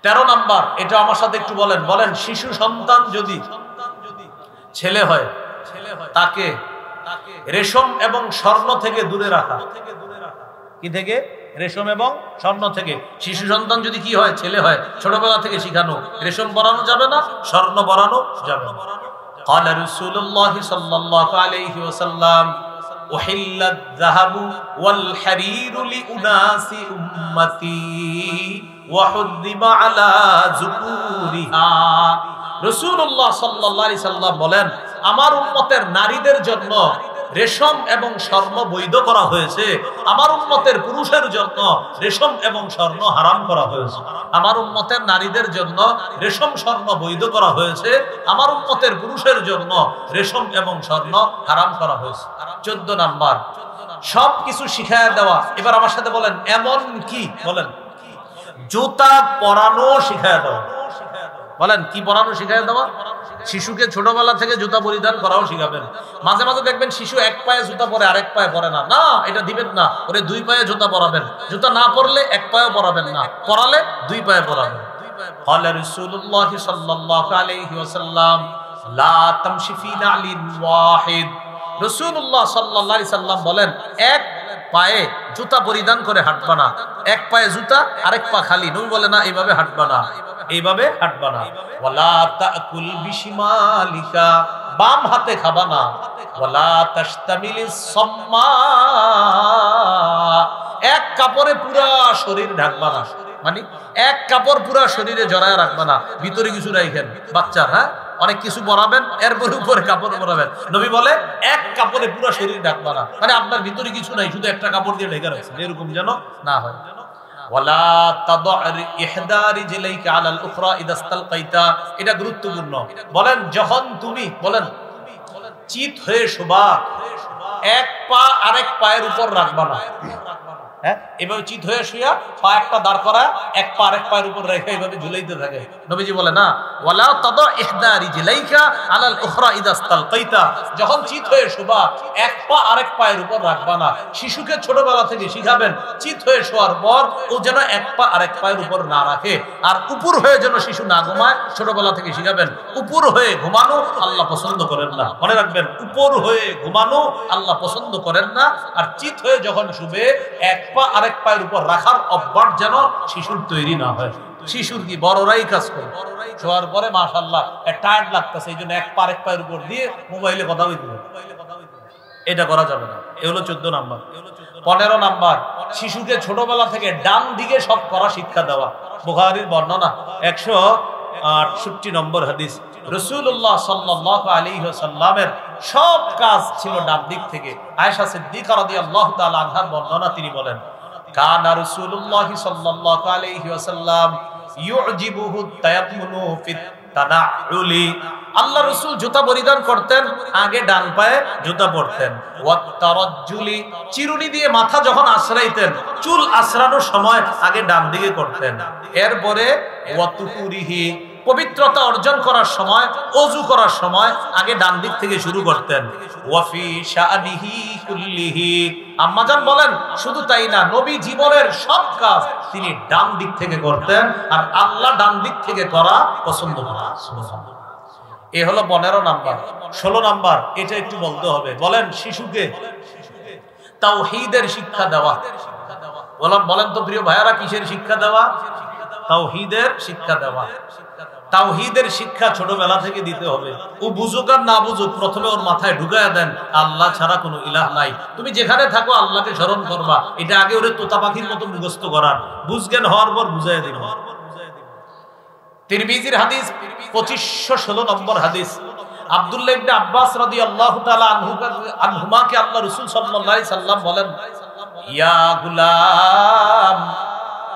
13 নাম্বার, এটা আমার সাথে একটু বলেন। বলেন শিশু সন্তান যদি ছেলে হয় তাকে রেশম এবং স্বর্ণ থেকে দূরে রাখা। কি থেকে? রেশম এবং স্বর্ণ থেকে। শিশু সন্তান যদি কি হয়, ছেলে হয়, ছোটবেলা থেকে শিখানো, রেশম পরানো যাবে না, স্বর্ণ পরানো যাবে না। ক্বালা রাসূলুল্লাহ সাল্লাল্লাহু আলাইহি ওয়াসাল্লাম উহিল্লাত যাহাবু ওয়াল হারিরু লিউনাসি উম্মতি ওয়া হুদ্দিমা আলা যুকুরিহা। রাসূলুল্লাহ সাল্লাল্লাহু আলাইহি সাল্লাম বলেন আমার উম্মতের নারীদের জন্য রেশম এবং স্বর্ণ বৈধ করা হয়েছে, আমার উম্মতের পুরুষের জন্য রেশম এবং স্বর্ণ হারাম করা হয়েছে। আমার উম্মতের নারীদের জন্য রেশম স্বর্ণ বৈধ করা হয়েছে, আমার উম্মতের পুরুষের জন্য রেশম এবং স্বর্ণ হারাম করা হয়েছে। 14 নাম্বার, সবকিছু শিখায়া দেওয়া। এবার আমার সাথে বলেন এমন কি? বলেন জুতা পরানো শিখায়া দেওয়া। বলেন কি পরানো শিখায়া দেওয়া? শিশুকে ছোটবেলা থেকে জুতা পরিধান করাও শিখাবেন। মাঝে মাঝে দেখবেন শিশু এক পায়ে জুতা পরে আরেক পায়ে পরে না, না এটা দিবেন না, ওরে 2 পায়ে জুতা পরাবেন। জুতা না পরলে 1 পায়েও পরাবেন না, পরালে 2 পায়ে পরাবেন। ক্বালা রাসূলুল্লাহ সাল্লাল্লাহু আলাইহি ওয়াসাল্লাম লা তামশি ফি নালিন ওয়াহিদ, রাসূলুল্লাহ সাল্লাল্লাহু আলাইহি সাল্লাম বলেন এক পায়ে জুতা পরিধান করে হাঁটবা না, এক পায়ে জুতা আরেক পা খালি। নবী বলে না এইভাবে হাঁটবা না, এইভাবে হাঁটবা না। ওয়ালা তাকুল বিশিমালিকা, বাম হাতে খাবা না। ওয়ালা তাশতামিলিস সাম্মা, এক কাপড়ে পুরা শরীর ঢাকবা না, মানে এক কাপড় পুরা শরীরে জড়ায় রাখবা না, ভিতরে কিছু রাখেন। বাচ্চার হ্যাঁ অনেক কিছু পরাবেন, এরপরে উপরে কাপড় পরাবেন। নবী বলে এক কাপড়ে পুরো শরীর ঢাকবা না, মানে আপনার ভিতরে কিছু নাই, শুধু একটা কাপড় দিয়ে ঢেকে রাখছেন, এরকম যেন না হয়। ওয়ালা তাদউ ইহদা রিজলাইকা আলাল উখরা ইদা ইসতালকাইতা, এটা গুরুত্বপূর্ণ। বলেন যখন তুমি বলেন চিত হয়ে শোবা, এক পা আরেক পায়ের উপর রাখবা না। হ্যাঁ এভাবে চিত হয়ে শুয়া পা একটা দাঁড় করা, এক পা আরেক পায়ের উপর রেখে এইভাবে ঝুলাইতে থাকে। নবীজি বলে না ওয়ালা তাদউ ইহদা রিজলাইকা আলাল উখরা ইদা ইসতালকাইতা, যখন চিত হয়ে শোবা এক পা আরেক পায়ের উপর রাখবা না। শিশুকে ছোটবেলা থেকে শিখাবেন চিত হয়ে শোয়ার পর ও যেন এক পা আরেক পায়ের উপর না রাখে, আর উপর হয়ে যেন শিশু না ঘুমায়, ছোটবেলা থেকে শিখাবেন। উপর হয়ে ঘুমানো আল্লাহ পছন্দ করেন না, মনে রাখবেন উপর হয়ে ঘুমানো আল্লাহ পছন্দ করেন না। আর চিত হয়ে যখন শুবে এক পা আরেক পায়ের উপর রাখার অভ্যাস যেন শিশুর তৈরি না হয়। শিশুর কি বড়রাই কাজ করে, শোয়ার পরে মাশাআল্লাহ টায়ার্ড লাগতেছে, এই জন্য এক পা আরেক পায়ের উপর দিয়ে মোবাইলে কথা বলতে, এটা করা যাবে না। এ হলো 14 নাম্বার। 15 নাম্বার, শিশুকে ছোটবেলা থেকে ডান দিকে সব করা শিক্ষা দেওয়া। বুখারীর বর্ণনা 168 নম্বর হাদিস, রাসূলুল্লাহ সাল্লাল্লাহু আলাইহি ওয়াসাল্লামের সব কাজ ছিল ডান দিক থেকে। আয়েশা সিদ্দিকা রাদিয়াল্লাহু তাআলা আনহার বর্ণনা, তিনি বলেন কানা রাসূলুল্লাহ সাল্লাল্লাহু আলাইহি ওয়াসাল্লাম ইউজিবুহু তায়াম্মুনু ফিত তানাউলি। আল্লাহ রাসূল জুতা পরিধান করতেন, আগে ডান পায়ে জুতা পরতেন। ওয়াত তারাজ্জুলি, চিরুনি দিয়ে মাথা যখন আশ্রাইতেন, চুল আশ্রানোর সময় আগে ডান দিকে করতেন। এরপরে ওয়াতুহুরিহি, পবিত্রতা অর্জন করার সময়, ওযু করার সময় আগে ডান দিক থেকে শুরু করতেন। ওয়াফি শাআনিহি কুল্লিহি, আম্মাজান বলেন শুধু তাই না, নবী জীবনের সব কাজ তিনি ডান দিক থেকে করতেন, আর আল্লাহ ডান দিক থেকে করা পছন্দ করেন। সুবহানাল্লাহ। এ হলো 15 নাম্বার। 16 নাম্বার, এটা একটু বলতে হবে। বলেন শিশুকে তাওহীদের শিক্ষা দেওয়া। বলেন তো প্রিয় ভাইয়ারা, কিসের শিক্ষা দেওয়া? তাওহীদের শিক্ষা দেওয়া। তাওহীদের শিক্ষা ছোটবেলা থেকে দিতে হবে। ও বুঝুক আর না বুঝুক, প্রথমে ওর মাথায় ঢুকায়া দেন আল্লাহ ছাড়া কোনো ইলাহ নাই, তুমি যেখানে থাকো আল্লাহকে স্মরণ করবা। এটা আগে ওরে তোতা পাখির মতো মুখস্থ করার, বুঝজ্ঞান হওয়ার পর বুঝাইয়া দিব। তিরমিজির হাদিস 2516 নম্বর হাদিস। আব্দুল্লাহ ইবনে আব্বাস রাদিয়াল্লাহু তাআলা আনহুমাকে আল্লাহ রাসূল সাল্লাল্লাহু আলাইহি সাল্লাম বলেন, ইয়া গুলাম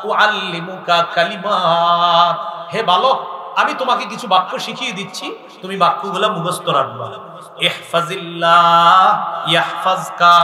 উআল্লিমুকা কালিমাত, হে বালক, আমি তোমাকে কিছু বাক্য শিখিয়ে দিচ্ছি, তুমি বাক্যগুলো মুখস্থ রাখবা। ইহফাজিল্লাহ ইয়াহফাজকা,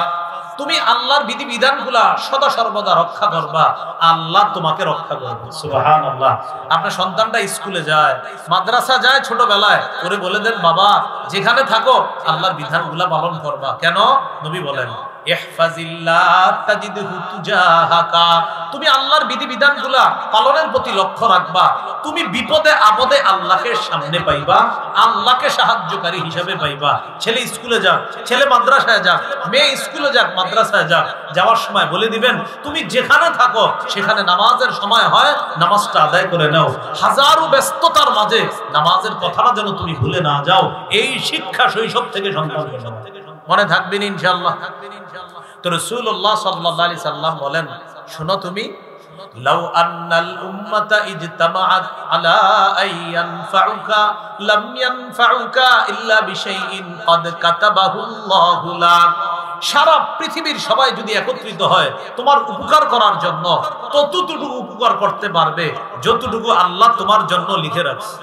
তুমি আল্লাহর বিধিবিধানগুলা সদা সর্বদা রক্ষা করবা, আল্লাহ তোমাকে রক্ষা করবে। সুবহানাল্লাহ। আপনার সন্তানটা স্কুলে যায়, মাদ্রাসা যায়, ছোটবেলায় ওরে বলে দেন বাবা যেখানে থাকো আল্লাহর বিধানগুলা পালন করবা। কেন? নবী বলেন ইহফাজিল্লাহ তাজিদহু তুজাহাকা, তুমি আল্লাহর বিধিবিধানগুলা পালনের প্রতি লক্ষ্য রাখবা, তুমি বিপদে আপদে আল্লাহকে সামনে পাইবা, আল্লাহকে সাহায্যকারী হিসেবে পাইবা। ছেলে স্কুলে যাক, ছেলে মাদ্রাসায় যাক, মেয়ে স্কুলে যাক, মাদ্রাসায় যাক, যাওয়ার সময় বলে দিবেন তুমি যেখানে থাকো সেখানে নামাজের সময় হয়, নামাজটা আদায় করে নাও, হাজারো ব্যস্ততার মাঝে নামাজের কথাটা যেন তুমি ভুলে না যাও। এই শিক্ষা শৈশব থেকে সন্তানকে মনে থাকবেন ইনশাআল্লাহ। তো রাসূলুল্লাহ সাল্লাল্লাহু আলাইহি সাল্লাম বলেন, শোনো তুমি, লাউ আন্নাল উম্মাতা ইজতামাআত আলা আইয়ানফাউকা লাম ইয়ানফাউকা ইল্লা বিশাইইন ক্বাদ কাতাবাহুল্লাহু লাক, সারা পৃথিবীর সবাই যদি একত্রিত হয় তোমার উপকার করার জন্য, ততটুকু উপকার করতে পারবে যতটুকু আল্লাহ তোমার জন্য লিখে রাখছে।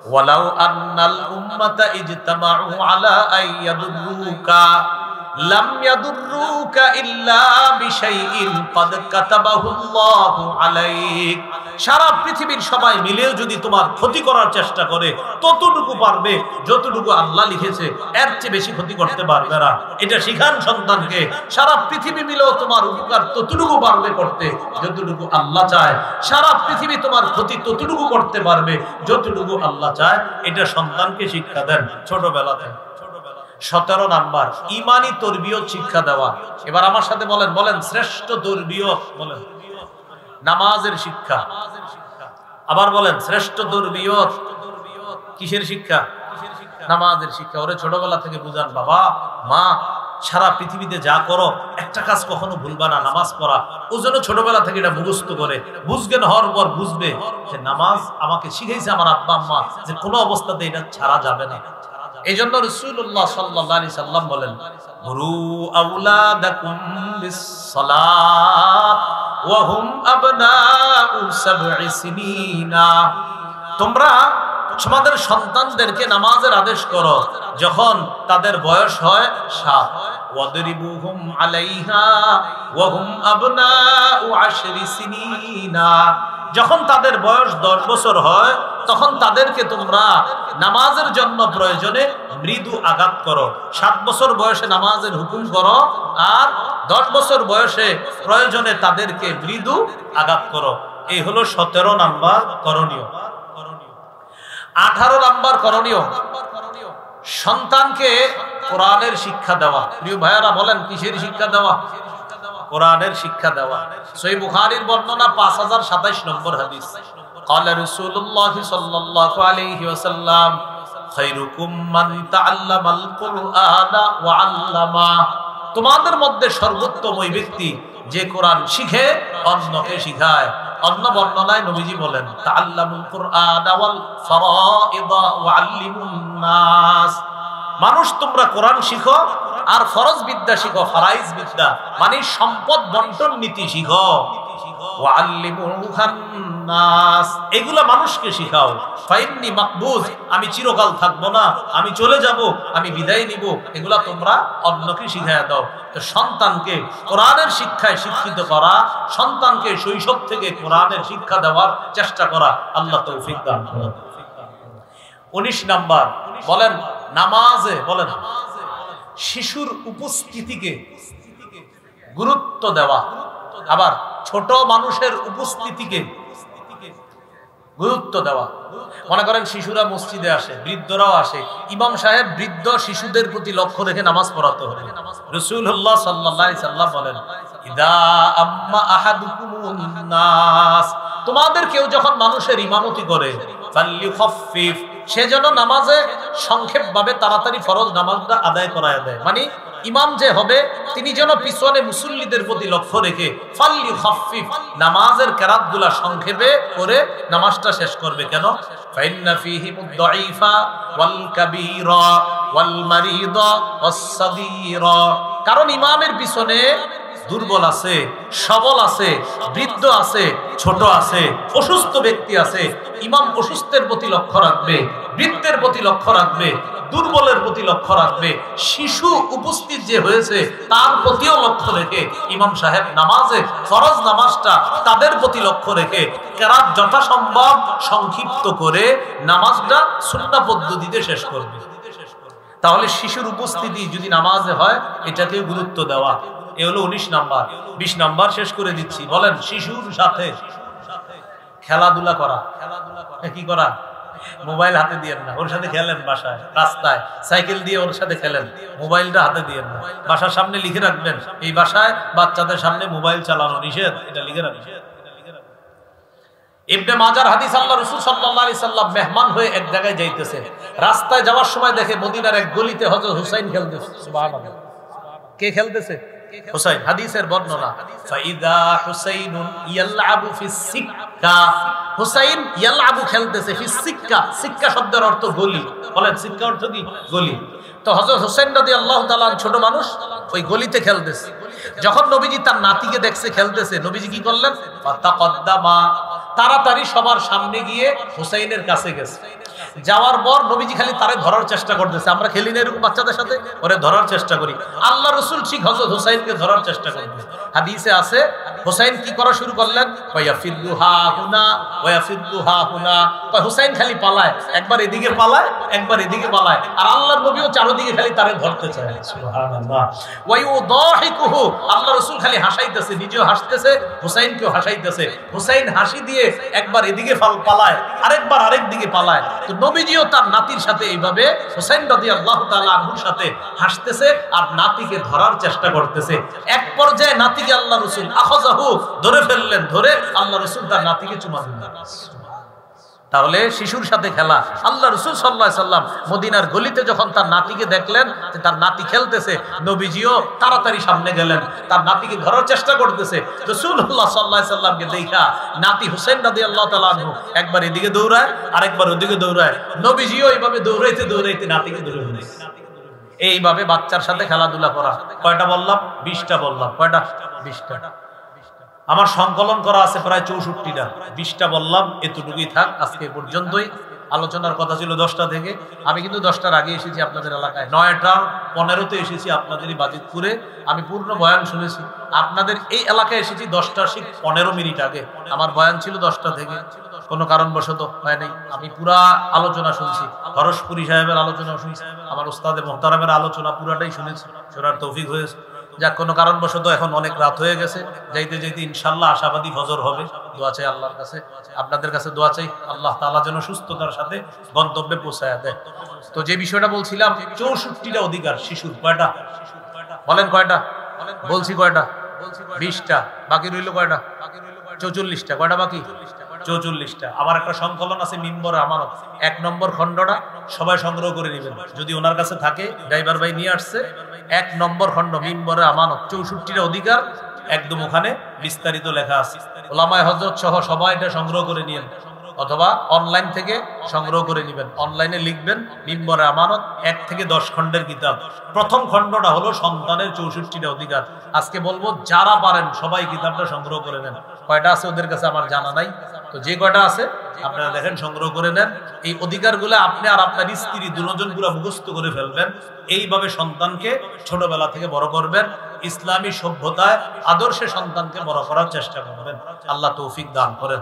ওয়ালাউ আন্নাল উম্মাতা ইজতামাউ আলা আইয়াদুরুকা লাম ইয়াদুররুকা ইল্লা বিশাইইন ক্বাদ কাতাবাহুল্লাহু আলাইক, সারা পৃথিবীর সবাই মিলেও যদি তোমার ক্ষতি করার চেষ্টা করে ততটুকু পারবে যতটুকু আল্লাহ লিখেছে, এর চেয়ে বেশি ক্ষতি করতে পারবে না। এটা শিখান সন্তানকে, সারা পৃথিবী মিলেও তোমার উপকার ততটুকু পারবে করতে যতটুকু আল্লাহ চায়, সারা পৃথিবী তোমার ক্ষতি ততটুকু করতে পারবে যতটুকু আল্লাহ চায়। এটা সন্তানকে শিক্ষা দেন ছোটবেলাতে। 17 নাম্বার, ঈমানি তরবিয়ত শিক্ষা দেওয়া। এবার আমার সাথে বলেন শ্রেষ্ঠ তরবিয়ত, বলেন নামাজের শিক্ষা। আবার বলেন শ্রেষ্ঠ তরবিয়ত কিসের শিক্ষা? নামাজের শিক্ষা। ওরে ছোটবেলা থেকে বুঝান, বাবা মা সারা পৃথিবীতে যা করো একটা কাজ কখনো ভুলবা না, নামাজ পড়া। ও যেন ছোটবেলা থেকে এটা মুখস্থ করে, বুঝবেন হওয়ার পর বুঝবে যে নামাজ আমাকে শিখাইছে আমার আব্বা আম্মা, যে কোনো অবস্থাতে এটা ছাড়া যাবে না। এই জন্য রাসূলুল্লাহ সাল্লাল্লাহু আলাইহি সাল্লাম বলেন, মুরু আওলাদাকুম বিস-সালাত ওয়া হুম আবনাউ 7 সিনিনা, তোমরা তোমাদের সন্তানদেরকে নামাজের আদেশ করো যখন তাদের বয়স হয় 7। ওয়াদরিবুহুম আলাইহা ওয়া হুম আবনাউ 10 সিনিনা, যখন তাদের বয়স 10 বছর হয় তখন তাদেরকে তোমরা নামাজের জন্য প্রয়োজনে মৃদু আঘাত করো। 7 বছর বয়সে নামাজের হুকুম করো, আর 10 বছর বয়সে প্রয়োজনে তাদেরকে মৃদু আঘাত করো। এই হলো 17 নাম্বার করণীয়। 18 নাম্বার করণীয়, সন্তানকে কোরআনের শিক্ষা দেওয়া। প্রিয় ভাইয়ারা বলেন কিসের শিক্ষা দেওয়া? কোরআনের শিক্ষা দেওয়া। সহিহ বুখারীর বর্ণনা 5027 নম্বর হাদিস। قال رسول الله صلى الله عليه وسلم خيركم من تعلم القرآن وعلمه, তোমাদের মধ্যে সর্বোত্তম ওই ব্যক্তি যে কোরআন শিখে অন্যকে শিখায়। অন্য বর্ণনায় নবীজি বলেন তাআল্লামুল কুরআন ওয়াল ফারাইদ ওয়া আল্লিমুন নাস, মানুষ তোমরা কোরআন শিখো আর ফরজ বিদ্যা শিখো, ফারাইজ বিদ্যা মানে সম্পদ বন্টন নীতি শিখো। এগুলা মানুষকে শিখাও। ফাইন্নি মাকবুজ, আমি চিরকাল থাকবো না, আমি চলে যাব, আমি বিদায় নিব, এগুলা তোমরা অন্যকে শিখাইয়া দাও। তো সন্তানকে কোরআনের শিক্ষায় শিক্ষিত করা, সন্তানকে শৈশব থেকে কোরআনের শিক্ষা দেওয়ার চেষ্টা করা, আল্লাহ তৌফিক দান করুন। 19 নাম্বার বলেন নামাজে, বলেন শিশুর উপস্থিতিকে গুরুত্ব দেওয়া। আবার ছোট মানুষের উপস্থিতিকে গুরুত্ব দেওয়া। মনে করেন শিশুরা মসজিদে আসে, বৃদ্ধরাও আসে, ইমাম সাহেব বৃদ্ধ শিশুদের প্রতি লক্ষ্য রেখে নামাজ পড়াতে হবে। রাসূলুল্লাহ সাল্লাল্লাহু আলাইহি সাল্লাম বলেন, ইদা আম্মা আহাদুকুমুন নাস, তোমাদের কেউ যখন মানুষের ইমামতি করে, ফালইউখাফফিফ, সে যেন নামাজে সংক্ষেপভাবে তাড়াতাড়ি ফরজ নামাজটা আদায় করায় দেয়। মানে ইমাম যে হবে তিনি যেন পিছনে মুসল্লিদের প্রতি লক্ষ্য রেখে ফালইউখাফফিফ, নামাজের কেরাতগুলা সংক্ষেপে করে নামাজটা শেষ করবে। কেন? ফাইন্না ফীহিমুদ দাঈফা ওয়াল কাবীরা ওয়াল মারিদা ওয়াস সাগীরা, কারণ ইমামের পিছনে দুর্বল আছে, সবল আছে, বৃদ্ধ আছে, ছোট আছে, অসুস্থ ব্যক্তি আছে। ইমাম অসুস্থের প্রতি লক্ষ্য রাখবে, বৃদ্ধের প্রতি লক্ষ্য রাখবে, দুর্বলের প্রতি লক্ষ্য রাখবে। শিশু উপস্থিত যে হয়েছে তার প্রতিও লক্ষ্য রেখে ইমাম সাহেব নামাজে ফরজ নামাজটা তাদের প্রতি লক্ষ্য রেখে কেরাত যথাসম্ভব সংক্ষিপ্ত করে নামাজটা সুন্নাহ পদ্ধতিতে শেষ করবে। তাহলে শিশুর উপস্থিতি যদি নামাজে হয় এটাকে গুরুত্ব দেওয়া। এ হলো 19 নাম্বার। 20 নাম্বার শেষ করে দিচ্ছি। বলেন শিশুর সাথে খেলাধুলা করা। কি করা? মোবাইল হাতে দিয়েন না, ওর সাথে খেলেন। বাসায়, রাস্তায়, সাইকেল দিয়ে ওর সাথে খেলেন, মোবাইলটা হাতে দিয়েন না। বাসার সামনে লিখে রাখবেন, এই বাসায় বাচ্চাদের সামনে মোবাইল চালানো নিষেধ, এটা লিখে রাখবেন। ইবনে মাজার হাদিস, আল্লাহ রাসূল সাল্লাল্লাহু আলাইহি সাল্লাম মেহমান হয়ে এক জায়গায় যাইতেছে, রাস্তায় যাওয়ার সময় দেখে মদিনার এক গলিতে হযরত হুসাইন খেলতেছে। সুবহানাল্লাহ, কে খেলতেছে? হুসাইন। হাদিসের বর্ণনা, ফাইদা হুসাইনুন ইয়ালআবু ফিস সিক্কা, হুসাইন ইয়ালআবু খেলতেছে, ফিস সিক্কা, সিক্কা শব্দের অর্থ গলি। বলেন সিক্কা অর্থ কি? গলি। তো হযরত হুসাইন রাদিয়াল্লাহু তাআলা ছোট মানুষ ওই গলিতে খেলতেছে। যখন নবীজি তার নাতিকে দেখছে খেলতেছে, নবীজি কি করলেন? ফাতাকাদ্দামা, তাড়াতাড়ি সবার সামনে গিয়ে হুসাইনের কাছে গেছে। যাওয়ার পর নবীজি খালি তারে ধরার চেষ্টা করতেছে। আমরা খেলি না এরকম বাচ্চাদের সাথে, ওরে ধরার চেষ্টা করি। আল্লাহ রাসূল ঠিক হযরত হুসাইনকে ধরার চেষ্টা করলেন। হাদিসে আছে হুসাইন কি করা শুরু করলেন? ওয়ায়াফিরুহা হুনা ওয়ায়াফিরুহা হুনা, হুসাইন খালি পালায়, একবার এদিকে পালায়, একবার এদিকে পালায়, আর আল্লাহর নবীও চারদিকে খালি তারে ধরতে চায়। সুবহানাল্লাহ। ওয়ায়ুদাহিকুহু, আল্লাহ রাসূল খালি হাসাইতেছে, নিজেও হাসতেছে, হুসাইনকেও হাসাইতেছে। হুসাইন হাসি দিয়ে একবার এদিকে পালায়, আরেকবার আরেক দিকে পালায়। তো নবীজিও তার নাতির সাথে এইভাবে হুসাইন রাদিয়াল্লাহু তাআলা আনহুর সাথে হাসতেছে আর নাতিকে ধরার চেষ্টা করতেছে। এক পর্যায়ে নাতিকে আল্লাহ রাসূল আখাযাহু, ধরে ফেললেন। ধরে আল্লাহ রাসূল তার নাতিকে চুমা দিলেন। তাহলে শিশুর সাথে খেলা। আল্লাহ রাসূল সাল্লাল্লাহু আলাইহি সাল্লাম মদিনার গলিতে যখন তার নাতিকে দেখলেন যে তার নাতি খেলতেছে, নবীজিও তাড়াতাড়ি সামনে গেলেন, তার নাতিকে ধরার চেষ্টা করতেছে। রাসূলুল্লাহ সাল্লাল্লাহু আলাইহি সাল্লামকে দেখা নাতি হুসাইন রাদিয়াল্লাহু তাআলা আনহু একবার এদিকে দৌড়ায়, আরেকবার ওদিকে দৌড়ায়। নবীজিও এইভাবে দৌড়াইতে দৌড়াইতে নাতিকে ধরে ফেলেছে। এইভাবে বাচ্চার সাথে খেলাধুলা করা। কয়টা বললাম? 20টা বললাম। কয়টা? 20টা। আমার সংকলন করা আছে প্রায় 64টা। 20টা বললাম, এতটুকুই থাক। আজকে পর্যন্তই। আলোচনার কথা ছিল 10টা থেকে, আমি কিন্তু 10টার আগে এসেছি আপনাদের এলাকায়। 9:15-তে এসেছি আপনাদেরই বাজিতপুরে। আমি পূর্ণ বয়ান শুনেছি। আপনাদের এই এলাকায় এসেছি 10টার ঠিক 15 মিনিট আগে। আমার বয়ান ছিল 10টা থেকে, কোনো কারণবশত হয় নাই। আমি পুরা আলোচনা শুনছি, হরসপুরি সাহেবের আলোচনা শুনছি, আমার উস্তাদে মোহতারামের আলোচনা পুরাটাই শুনেছি, শোনার তৌফিক হয়েছে। যাক, কোনো কারণবশত এখন অনেক রাত হয়ে গেছে। যাইতে যাইতে ইনশাল্লাহ আশাবাদী ফজর হবে। দোয়া চাই আল্লাহর কাছে, আপনাদের কাছে দোয়া চাই আল্লাহ তাআলা যেন সুস্থতার সাথে গন্তব্যে পৌঁছায় দেয়। তো যে বিষয়টা বলছিলাম, 64টা অধিকার শিশুর। কয়টা বলেন? কয়টা বলছি? কয়টা? 20টা। বাকি রইল কয়টা? 44টা। কয়টা বাকি? 44টা। আমার একটা সংকলন আছে মিম্বরে আমানত, 1 নম্বর খণ্ডটা সবাই সংগ্রহ করে নেবেন, যদি ওনার কাছে থাকে। ড্রাইভার ভাই নিয়ে আসছে 1 নম্বর খণ্ড মিম্বরে আমানত, 64টা অধিকার, একদম ওখানে বিস্তারিত লেখা আছে। ওলামায়ে হযরত সহ সবাই এটা সংগ্রহ করে নিয়েন। অথবা অনলাইন থেকে সংগ্রহ করে নেবেন। অনলাইনে লিখবেন মিম্বরে আমানত 1 থেকে 10 খণ্ডের কিতাব। প্রথম খণ্ডটা হলো সন্তানের 64টা অধিকার। আজকে বলবো যারা পারেন সবাই কিতাবটা সংগ্রহ করে নেন। কয়টা আছে ওদের কাছে আমার জানা নাই, তো যে কয়টা আছে আপনারা দেখেন সংগ্রহ করে নেন। এই অধিকারগুলো আপনি আর আপনার স্ত্রী দুজনগুলো মুখস্থ করে ফেলবেন। এইভাবে সন্তানকে ছোটবেলা থেকে বড় করবেন, ইসলামী সভ্যতায় আদর্শে সন্তানকে বড় করার চেষ্টা করবেন। আল্লাহ তৌফিক দান করেন।